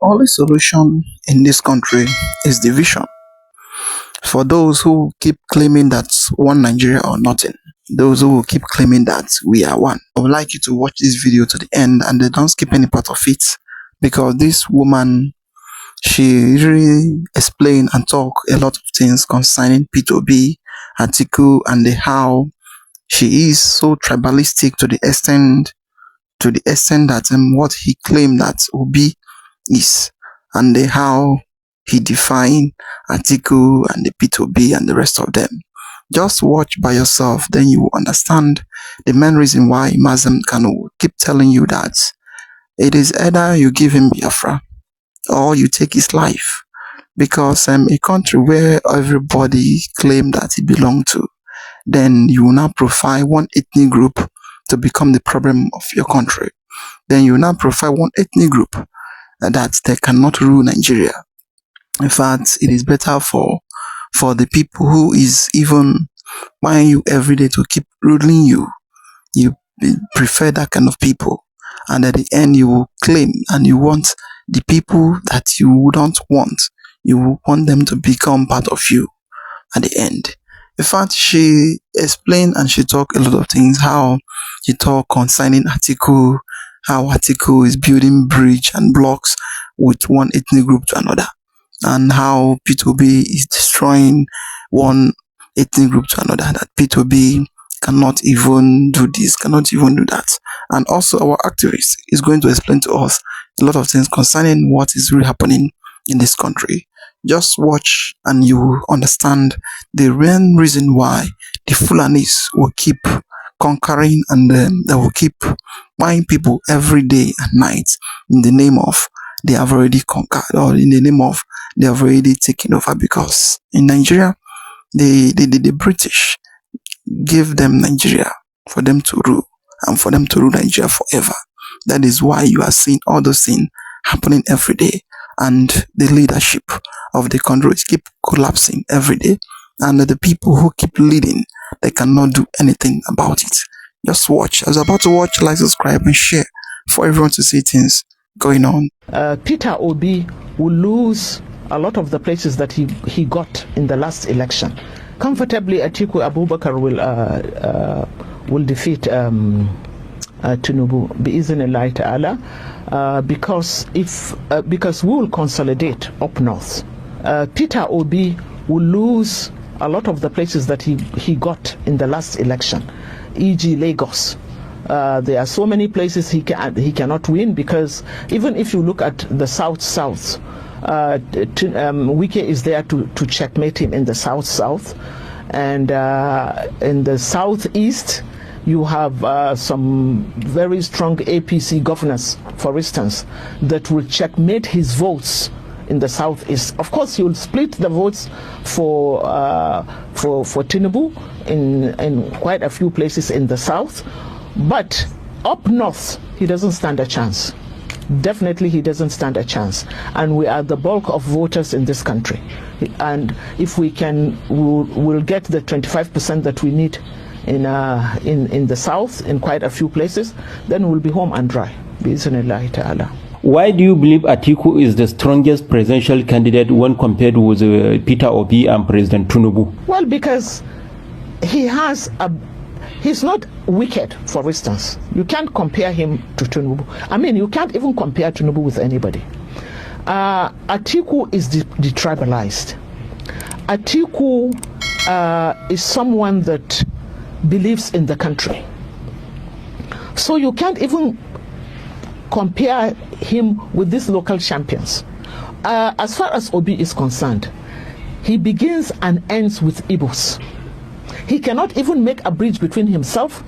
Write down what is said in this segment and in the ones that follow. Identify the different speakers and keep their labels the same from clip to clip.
Speaker 1: Only solution in this country is division. For those who keep claiming that one Nigeria or nothing, those who will keep claiming that we are one. I would like you to watch this video to the end and don't skip any part of it, because this woman, she really explained and talk a lot of things concerning P2B, Atiku, and how she is so tribalistic to the extent that what he claimed that Obi is, and how he defined Atiku and the P2B and the rest of them. Just watch by yourself, then you will understand the main reason why Nnamdi Kanu will keep telling you that it is either you give him Biafra or you take his life. Because a country where everybody claim that he belong to, then you will now profile one ethnic group to become the problem of your country. Then you will now profile one ethnic group that they cannot rule Nigeria. In fact, it is better for the people who is even buying you every day to keep ruling you. You prefer that kind of people, and at the end you will claim and you want the people that you don't want. You want them to become part of you at the end. In fact, she explained and she talked a lot of things, how she talked concerning Atiku, how Atiku is building bridge and blocks with one ethnic group to another, and how P2B is destroying one ethnic group to another, that P2B cannot even do this, cannot even do that. And also our activist is going to explain to us a lot of things concerning what is really happening in this country. Just watch and you will understand the real reason why the Fulanis will keep conquering, and they will keep buying people every day and night in the name of they have already conquered, or in the name of they have already taken over. Because in Nigeria, the British gave them Nigeria for them to rule, and for them to rule Nigeria forever. That is why you are seeing all those things happening every day, and the leadership of the country keep collapsing every day, and the people who keep leading, they cannot do anything about it. Just watch. I was about to watch, like, subscribe, and share for everyone to see things going on.
Speaker 2: Peter Obi will lose a lot of the places that he got in the last election. Comfortably, Atiku Abubakar will defeat Tinubu bi'iznillahi ta'ala, because we will consolidate up north. Peter Obi will lose a lot of the places that he got in the last election, e.g. Lagos. There are so many places he cannot win, because even if you look at the south, Wike is there to checkmate him in the south, and in the southeast you have some very strong APC governors, for instance, that will checkmate his votes in the southeast. Of course, he will split the votes for Tinubu in quite a few places in the south, but up north he doesn't stand a chance. Definitely he doesn't stand a chance, and we are the bulk of voters in this country, and if we can, we'll get the 25% that we need in the south in quite a few places, then we'll be home and dry. Bismillah ta'ala.
Speaker 3: Why do you believe Atiku is the strongest presidential candidate when compared with Peter Obi and President Tinubu?
Speaker 2: Well, because he's not wicked, for instance. You can't compare him to Tinubu. I mean, you can't even compare Tinubu with anybody. Atiku is detribalized. Atiku is someone that believes in the country. So you can't even compare him with these local champions. As far as Obi is concerned, he begins and ends with Igbos. He cannot even make a bridge between himself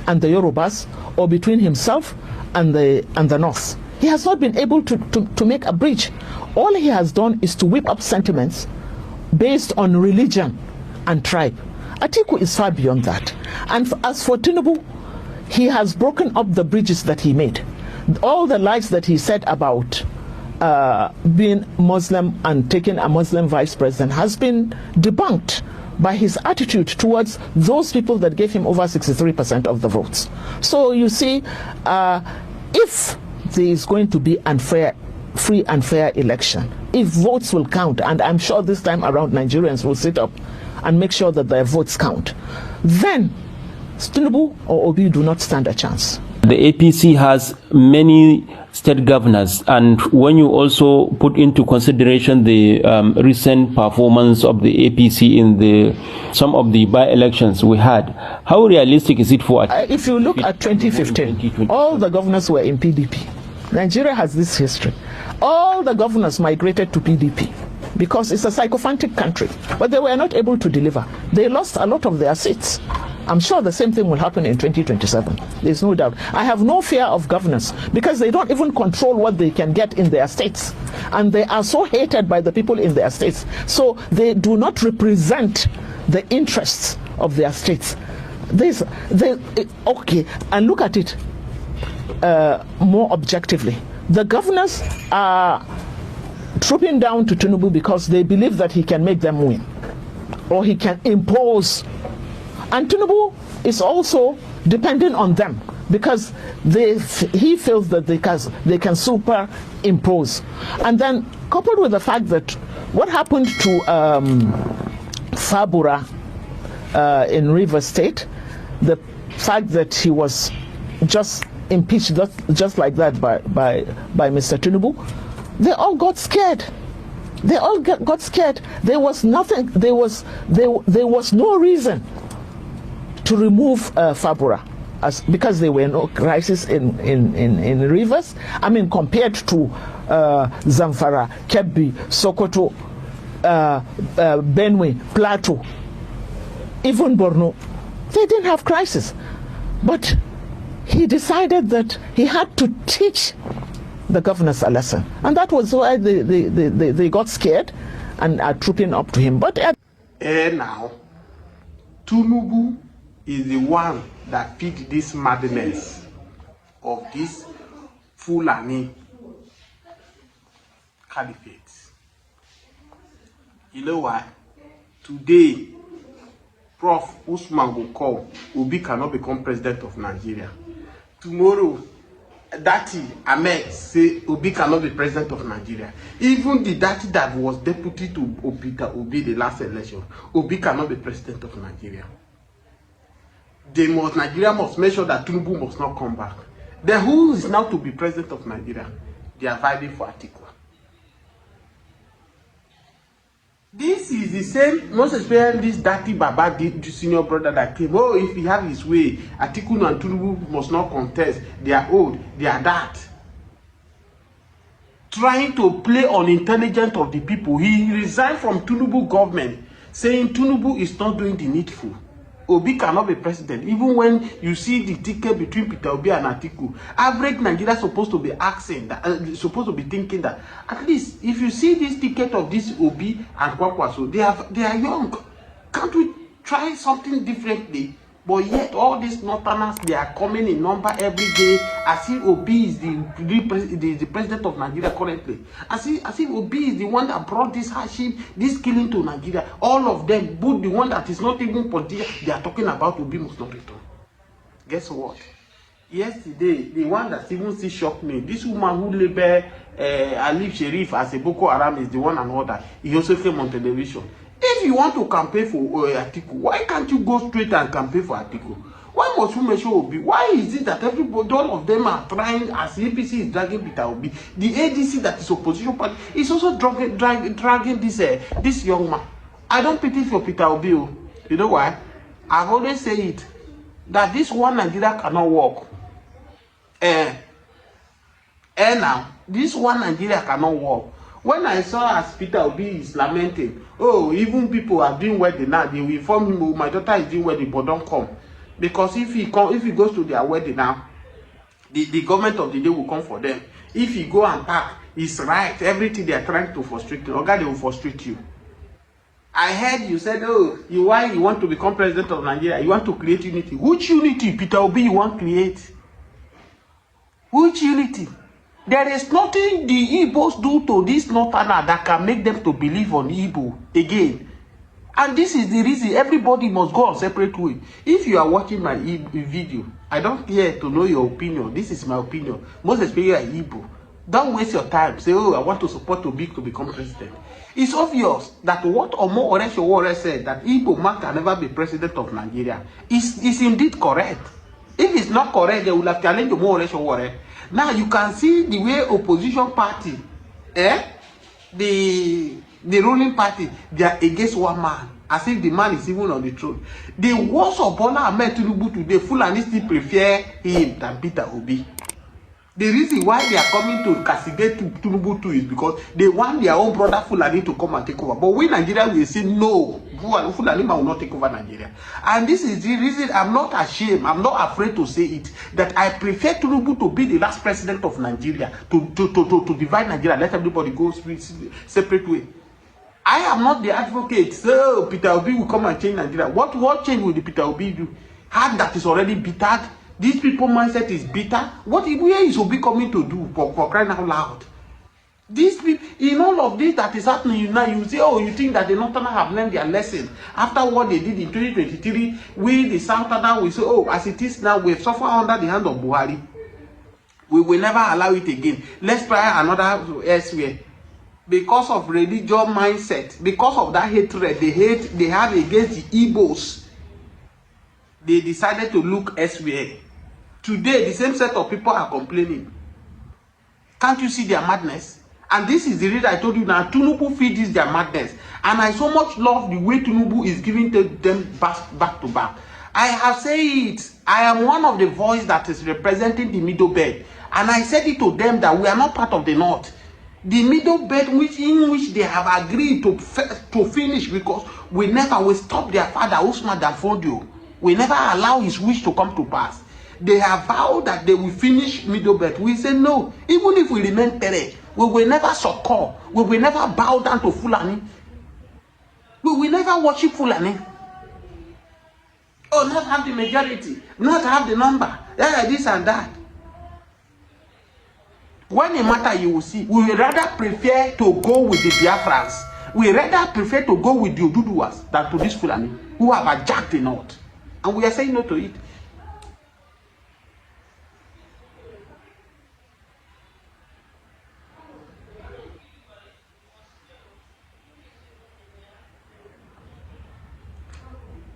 Speaker 2: and the Yorubas, or between himself and the North. He has not been able to make a bridge. All he has done is to whip up sentiments based on religion and tribe. Atiku is far beyond that. And as for Tinubu, he has broken up the bridges that he made. All the lies that he said about being Muslim and taking a Muslim vice president has been debunked by his attitude towards those people that gave him over 63% of the votes. So you see, if there is going to be unfair free and fair election, if votes will count, and I'm sure this time around Nigerians will sit up and make sure that their votes count, then Tinubu or Obi do not stand a chance.
Speaker 3: The APC has many state governors, and when you also put into consideration the recent performance of the APC in some of the by-elections we had, how realistic is it for?
Speaker 2: If you look at 2015, all the governors were in PDP. Nigeria has this history. All the governors migrated to PDP because it's a sycophantic country, but they were not able to deliver. They lost a lot of their seats. I'm sure the same thing will happen in 2027. There's no doubt. I have no fear of governors because they don't even control what they can get in their states. And they are so hated by the people in their states. So they do not represent the interests of their states. Okay, and look at it more objectively. The governors are trooping down to Tinubu because they believe that he can make them win, or he can impose. And Tinubu is also depending on them because he feels that they can superimpose. And then coupled with the fact that what happened to Fabura in Rivers State, the fact that he was just impeached just like that by Mr. Tinubu, they all got scared. They all got scared. There was nothing. There was no reason to remove Fabura because there were no crisis in Rivers. I mean, compared to Zamfara, Kebbi, Sokoto, Benue, Plateau, even Borno, they didn't have crisis. But he decided that he had to teach the governors a lesson, and that was why they got scared and are trooping up to him. But
Speaker 4: now, Tinubu is the one that feed this madness of this Fulani caliphate. You know why? Today, Prof. Usman will call, Obi cannot become president of Nigeria. Tomorrow, Dati Ahmed say Obi cannot be president of Nigeria. Even the Dati that was deputy to Obi the last election, Obi cannot be president of Nigeria. Nigeria must make sure that Tinubu must not come back. Then who is now to be president of Nigeria? They are vying for Atiku. This is the same, most especially this dirty Baba, the senior brother that came. Oh, if he have his way, Atiku and Tinubu must not contest. They are old, they are that. Trying to play on intelligence of the people. He resigned from Tinubu government, saying Tinubu is not doing the needful. Obi cannot be president. Even when you see the ticket between Peter Obi and Atiku, average Nigeria supposed to be asking that, supposed to be thinking that at least if you see this ticket of this Obi and Kwakwaso, they are young. Can't we try something differently? But yet all these northerners, they are coming in number every day. As if Obi is the president of Nigeria currently. As if Obi is the one that brought this hardship, this killing to Nigeria. All of them, both the one that is not even political, they are talking about Obi must not return. Guess what? Yesterday, the one that even still shocked me, this woman who labeled Alif Sherif as a Boko Haram is the one and all that. He also came on television. If you want to campaign for Atiku, why can't you go straight and campaign for Atiku? Why must you measure Obi? Why is it that everybody, all of them are trying, as the APC is dragging Peter Obi, the ADC that is opposition party is also dragging this young man? I don't pity for Peter Obi. You know why? I've always said it, that this one Nigeria cannot work. Now, this one Nigeria cannot work. When I saw as Peter Obi is lamenting, oh, even people are doing wedding now, they will inform him, oh, my daughter is doing wedding, but don't come. Because if he goes to their wedding now, the government of the day will come for them. If he go and pack, it's right, everything they are trying to frustrate you, okay, they will frustrate you. I heard you said, oh, why you want to become president of Nigeria? You want to create unity. Which unity, Peter Obi, you want to create? Which unity? There is nothing the Igbos do to this northerner that can make them to believe on Igbo again. And this is the reason everybody must go on separate way. If you are watching my video, I don't care to know your opinion. This is my opinion. Most especially Igbo. Don't waste your time. Say, oh, I want to support Obi to become president. It's obvious that what Omo Oresowore said, that Igbo man can never be president of Nigeria, is indeed correct. If it's not correct, they will have challenged Omo Oresowore. Now you can see the way opposition party, the ruling party, they are against one man, as if the man is even on the throne. The worst of Bola Ahmed Tinubu today, Fulani still prefer him than Peter Obi. The reason why they are coming to castigate Tinubu too is because they want their own brother Fulani to come and take over. But we Nigeria will say no, Fulani will not take over Nigeria. And this is the reason I'm not ashamed, I'm not afraid to say it, that I prefer Tinubu to be the last president of Nigeria, to divide Nigeria, let everybody go separate way. I am not the advocate, so Peter Obi will come and change Nigeria. What change will the Peter Obi do? Hand that is already bittered. These people mindset is bitter. Where is Obi coming to do for crying out loud? These people, in all of this that is happening now, you say, oh, you think that the Northerners have learned their lesson after what they did in 2023? We, the Southerners, we say, oh, as it is now, we've suffered under the hand of Buhari. We will never allow it again. Let's try another elsewhere. Because of religious mindset, because of that hatred they have against the Igbos, they decided to look elsewhere. Today, the same set of people are complaining. Can't you see their madness? And this is the reason I told you now, Tinubu feeds their madness. And I so much love the way Tinubu is giving them back to back. I have said it. I am one of the voices that is representing the middle belt. And I said it to them that we are not part of the North. The middle belt in which they have agreed to finish, because we never will stop their father, Usman Danfodio. We never allow his wish to come to pass. They have vowed that they will finish middle belt. We say no. Even if we remain terror, we will never succumb. We will never bow down to Fulani. We will never worship Fulani. Oh, not have the majority, not have the number, this and that. When it matter, you will see. We will rather prefer to go with the Biafrans. We rather prefer to go with the Oduduwas than to this Fulani who have hijacked the North. And we are saying no to it.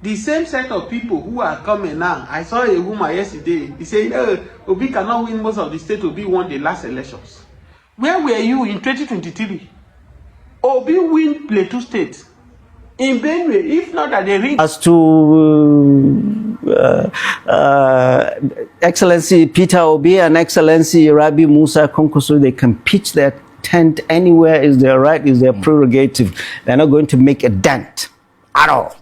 Speaker 4: The same set of people who are coming now. I saw a woman yesterday. He said, oh, Obi cannot win most of the states. Obi won the last elections. Where were you in 2023? Obi win Plateau State. In Benue, if not that they read.
Speaker 5: As to Excellency Peter Obi and Excellency Rabi Musa Konkoso, they can pitch their tent anywhere, is their right, is their prerogative. They're not going to make a dent at all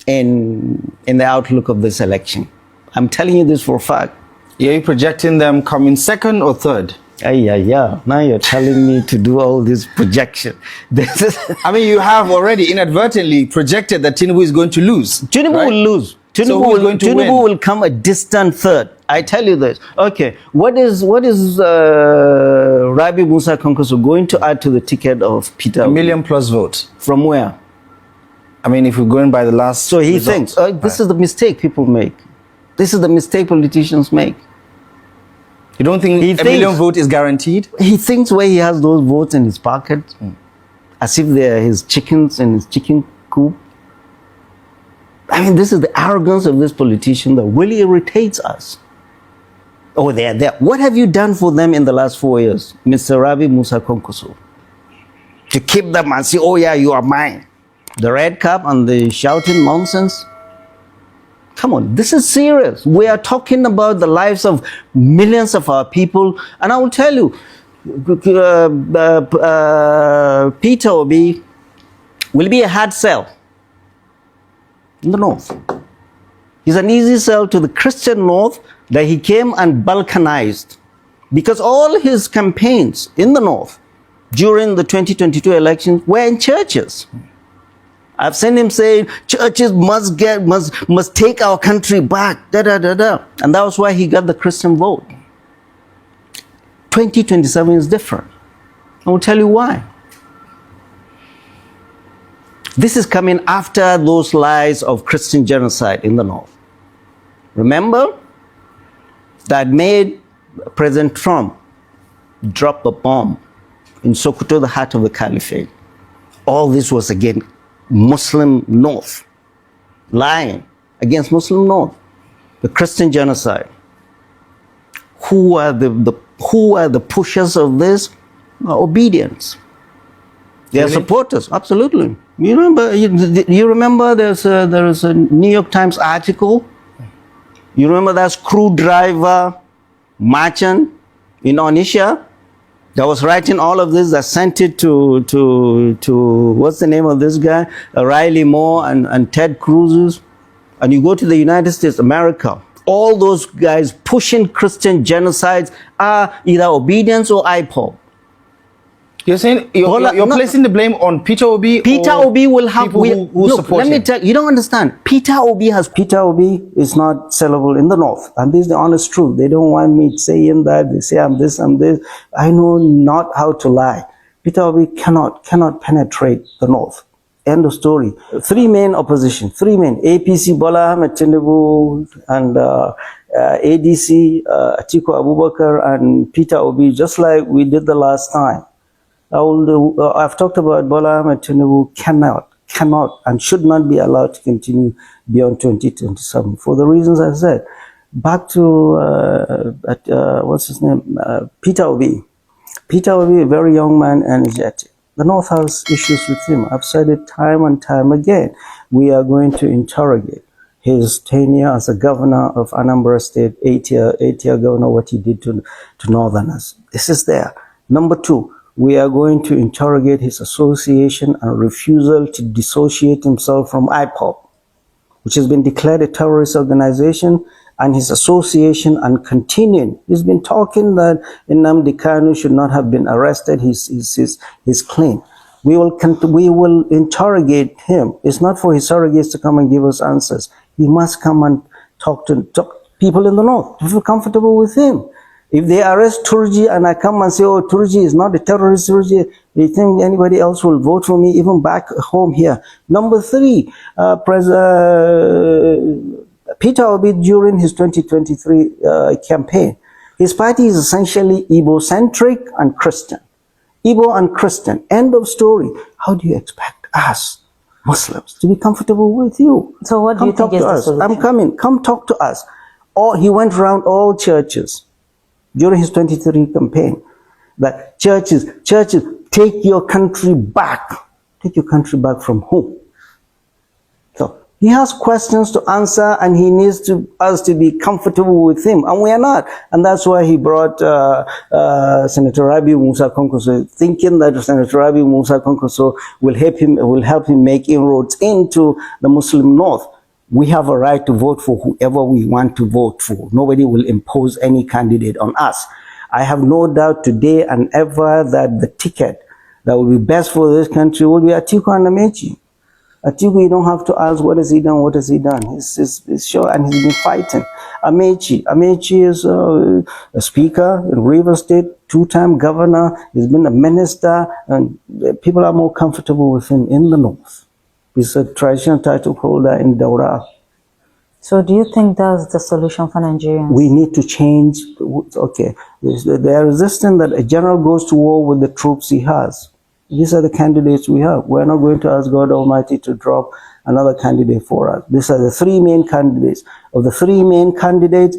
Speaker 5: in the outlook of this election. I'm telling you this for a fact.
Speaker 6: Are you projecting them coming second or third?
Speaker 5: Yeah. Now you're telling me to do all this projection.
Speaker 6: I mean, you have already inadvertently projected that Tinubu is going to lose.
Speaker 5: Tinubu
Speaker 6: right?
Speaker 5: will lose. Tinubu will come a distant third. I tell you this. Okay, what is Rabi Musa Konkoso going to add to the ticket of Peter?
Speaker 6: 1 million plus votes.
Speaker 5: From where?
Speaker 6: I mean, if we're going by the last.
Speaker 5: So he thinks this is the mistake people make. This is the mistake politicians make.
Speaker 6: You don't think a million vote is guaranteed?
Speaker 5: He thinks where he has those votes in his pocket, as if they're his chickens in his chicken coop. I mean, this is the arrogance of this politician that really irritates us. Oh, they're there. What have you done for them in the last 4 years, Mr. Rabi Musa Konkoso? To keep them and say, oh yeah, you are mine. The red cap and the shouting nonsense. Come on, this is serious. We are talking about the lives of millions of our people. And I will tell you, Peter Obi will be a hard sell in the North. He's an easy sell to the Christian North that he came and balkanized. Because all his campaigns in the North during the 2022 elections were in churches. I've seen him saying churches must take our country back, and that was why he got the Christian vote. 2027 is different. I will tell you why. This is coming after those lies of Christian genocide in the North. Remember that made President Trump drop a bomb in Sokoto, the heart of the caliphate. All this was against Muslim North, lying against Muslim North, the Christian genocide. Who are the pushers of this? Obedience. They are supporters, absolutely. You remember there is a New York Times article. You remember that screwdriver merchant in Onisha that was writing all of this, that sent it to what's the name of this guy? Riley Moore and Ted Cruz. And you go to the United States, America, all those guys pushing Christian genocides are either obedience or IPOB.
Speaker 6: You're saying you're placing the blame on Peter Obi?
Speaker 5: Peter Obi will have
Speaker 6: people who support him.
Speaker 5: Let me tell you, don't understand. Peter Obi is not sellable in the North, and this is the honest truth. They don't want me saying that. They say I'm this, I'm this. I know not how to lie. Peter Obi cannot penetrate the North. End of story. Three main opposition. Three main: APC, Bola Ahmed Tinubu, and ADC, Atiku Abubakar, and Peter Obi. Just like we did the last time. I've talked about Bola Ahmed Tinubu cannot and should not be allowed to continue beyond 2027 for the reasons I said. Back to what's his name, Peter Obi. Peter Obi, a very young man, energetic. The North has issues with him. I've said it time and time again. We are going to interrogate his tenure as a governor of Anambra State, eight-year governor, what he did to Northerners. This is there. Number two, we are going to interrogate his association and refusal to dissociate himself from IPOB, which has been declared a terrorist organization, and his association and continuing. He's been talking that Nnamdi Kanu should not have been arrested. His claim. We will interrogate him. It's not for his surrogates to come and give us answers. He must come and talk to people in the North to feel comfortable with him. If they arrest Turji and I come and say, oh, Turji is not a terrorist, Turji, do you think anybody else will vote for me, even back home here? Number three, Peter Obi, during his 2023 campaign, his party is essentially Igbo-centric and Christian. Igbo and Christian, end of story. How do you expect us, Muslims, to be comfortable with you?
Speaker 7: So what do you think is the solution?
Speaker 5: I'm coming, come talk to us. Or he went around all churches during his 23 campaign, that churches, take your country back. Take your country back from whom? So he has questions to answer, and he needs us to be comfortable with him, and we are not. And that's why he brought Senator Rabi Musa Konkoso, thinking that Senator Rabi Musa Konkoso will help him make inroads into the Muslim North. We have a right to vote for whoever we want to vote for. Nobody will impose any candidate on us. I have no doubt today and ever that the ticket that will be best for this country will be Atiku and Amechi. Atiku, you don't have to ask what has he done, what has he done. He's sure, and he's been fighting. Amechi is a speaker in Rivers State, two-time governor. He's been a minister, and people are more comfortable with him in the North. He's a traditional title holder in Daura.
Speaker 7: So do you think that's the solution for Nigerians?
Speaker 5: We need to change. Okay, they are resistant that a general goes to war with the troops he has. These are the candidates we have. We're not going to ask God Almighty to drop another candidate for us. These are the three main candidates. Of the three main candidates,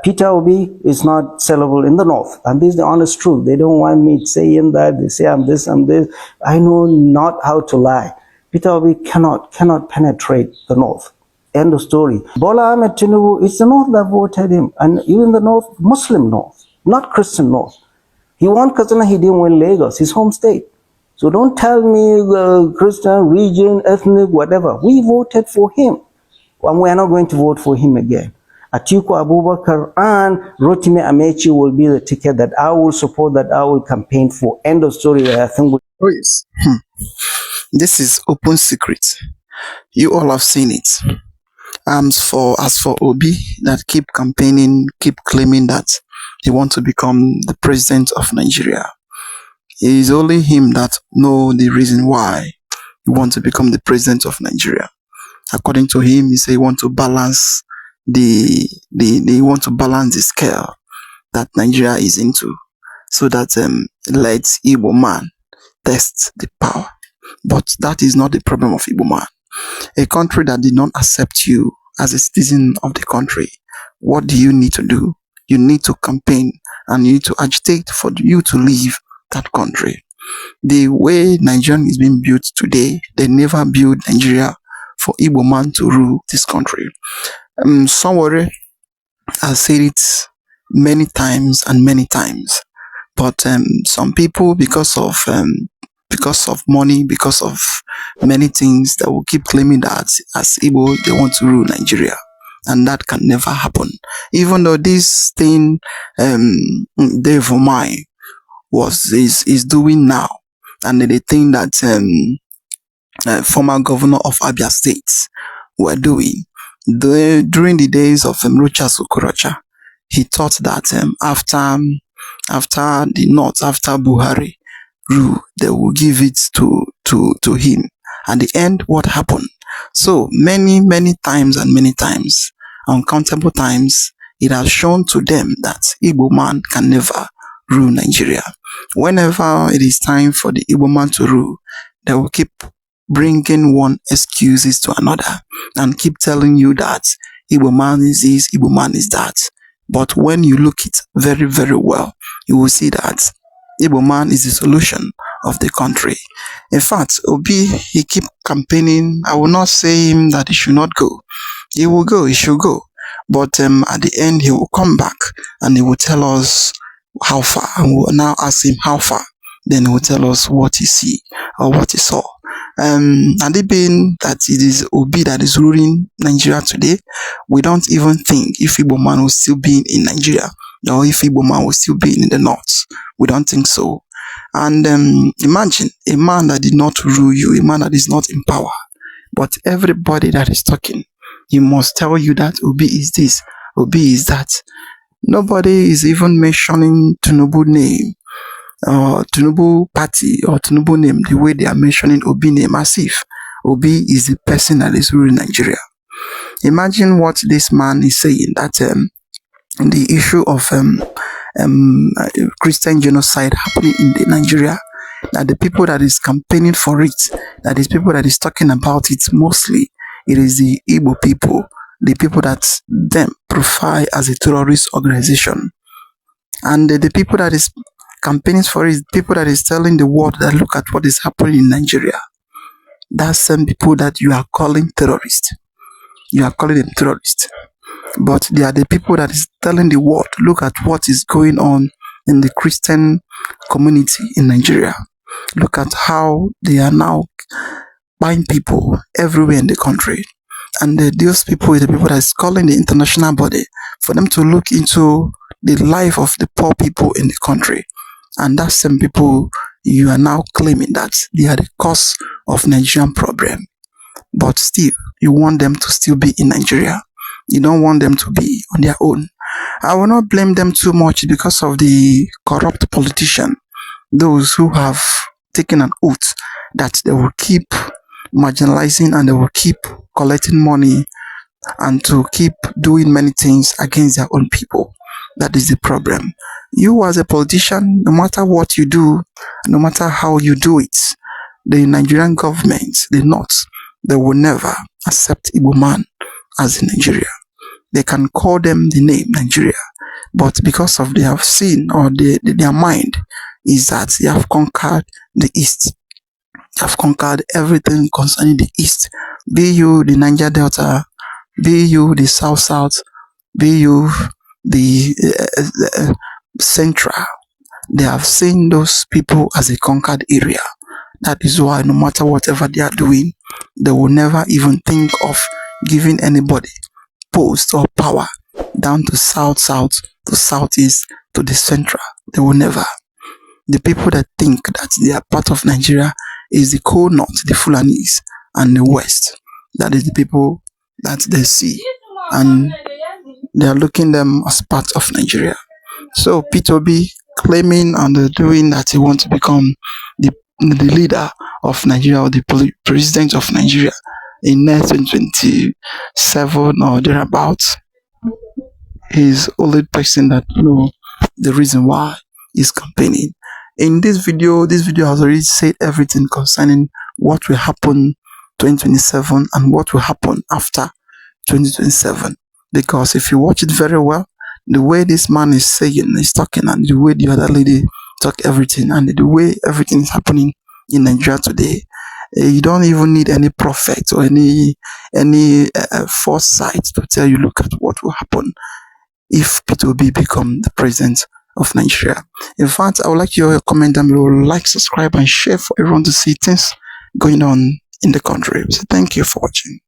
Speaker 5: Peter Obi is not sellable in the North. And this is the honest truth. They don't want me saying that. They say I'm this, I'm this. I know not how to lie. Peter Obi cannot penetrate the North. End of story. Bola Ahmed Tinubu, it's the North that voted him. And even the North, Muslim North, not Christian North. He won Katsina, he didn't win Lagos, his home state. So don't tell me Christian, region, ethnic, whatever. We voted for him. And we are not going to vote for him again. Atiku Abubakar and Rotimi Amechi will be the ticket that I will support, that I will campaign for. End of story. I think.
Speaker 1: Oh yes. This is open secret. You all have seen it. As for Obi, that keep campaigning, keep claiming that he wants to become the president of Nigeria. It is only him that know the reason why he wants to become the president of Nigeria. According to him, he say he want to balance the scale that Nigeria is into. so that let Igbo man test the power. But that is not the problem of Igbo man. A country that did not accept you as a citizen of the country, what do you need to do? You need to campaign and you need to agitate for you to leave that country. The way Nigeria is being built today, they never built Nigeria for Igbo man to rule this country. Somewhere has said it many times and many times, but some people, because of money, because of many things, that will keep claiming that as Igbo they want to rule Nigeria, and that can never happen. Even though this thing Dave Omai is doing now, and the thing that former governor of Abia State were doing during the days of Rochas Okorocha, he thought that after the North, after Buhari rule, they will give it to him. At the end, what happened? So many times, uncountable times, it has shown to them that Igbo man can never rule Nigeria. Whenever it is time for the Igbo man to rule, they will keep bringing one excuses to another and keep telling you that Igbo man is this, Igbo man is that. But when you look it very, very well, you will see that Igbo man is the solution of the country. In fact, Obi, he keep campaigning. I will not say him that he should not go. He will go, he should go. But at the end, he will come back and he will tell us how far. And we will now ask him how far. Then he will tell us what he see or what he saw. And it being that it is Obi that is ruling Nigeria today, we don't even think if Igbo man will still be in Nigeria or if Igbo man will still be in the north. We don't think so. And imagine a man that did not rule you, a man that is not in power, but everybody that is talking, he must tell you that Obi is this, Obi is that. Nobody is even mentioning Tinubu name, or Tinubu party, or Tinubu name the way they are mentioning Obi name, as if Obi is the person that is ruling Nigeria. Imagine what this man is saying, that the issue of Christian genocide happening in Nigeria, that the people that is campaigning for it, that is people that is talking about it, mostly it is the Igbo people, the people that them profile as a terrorist organization. And the people that is campaigning for it, people that is telling the world that look at what is happening in Nigeria. That's some people that you are calling terrorists. You are calling them terrorists. But they are the people that is telling the world, look at what is going on in the Christian community in Nigeria. Look at how they are now buying people everywhere in the country. And those people are the people that is calling the international body for them to look into the life of the poor people in the country. And that's some people you are now claiming that they are the cause of Nigerian problem. But still, you want them to still be in Nigeria. You don't want them to be on their own. I will not blame them too much because of the corrupt politician, those who have taken an oath that they will keep marginalizing and they will keep collecting money and to keep doing many things against their own people. That is the problem. You as a politician, no matter what you do, no matter how you do it, the Nigerian government, the North, they will never accept Igbo man as in Nigeria. They can call them the name Nigeria, but because of they have seen or their mind is that they have conquered the East. They have conquered everything concerning the East. Be you the Niger Delta, be you the South, be you the Central. They have seen those people as a conquered area. That is why no matter whatever they are doing, they will never even think of giving anybody post or power down to South, to Southeast, to the Central. They will never. The people that think that they are part of Nigeria is the cold North, the Fulanis, and the West. That is the people that they see. And they are looking them as part of Nigeria. So P2B claiming and doing that he wants to become the leader of Nigeria or the president of Nigeria in 1927 or thereabouts. He's only person that know the reason why is campaigning. In this video has already said everything concerning what will happen 2027 and what will happen after 2027. Because if you watch it very well, the way this man is saying, is talking, and the way the other lady talk everything, and the way everything is happening in Nigeria today, you don't even need any prophet or any foresight to tell you, look at what will happen if P2B become the president of Nigeria. In fact, I would like your comment down below, like, subscribe, and share for everyone to see things going on in the country. So thank you for watching.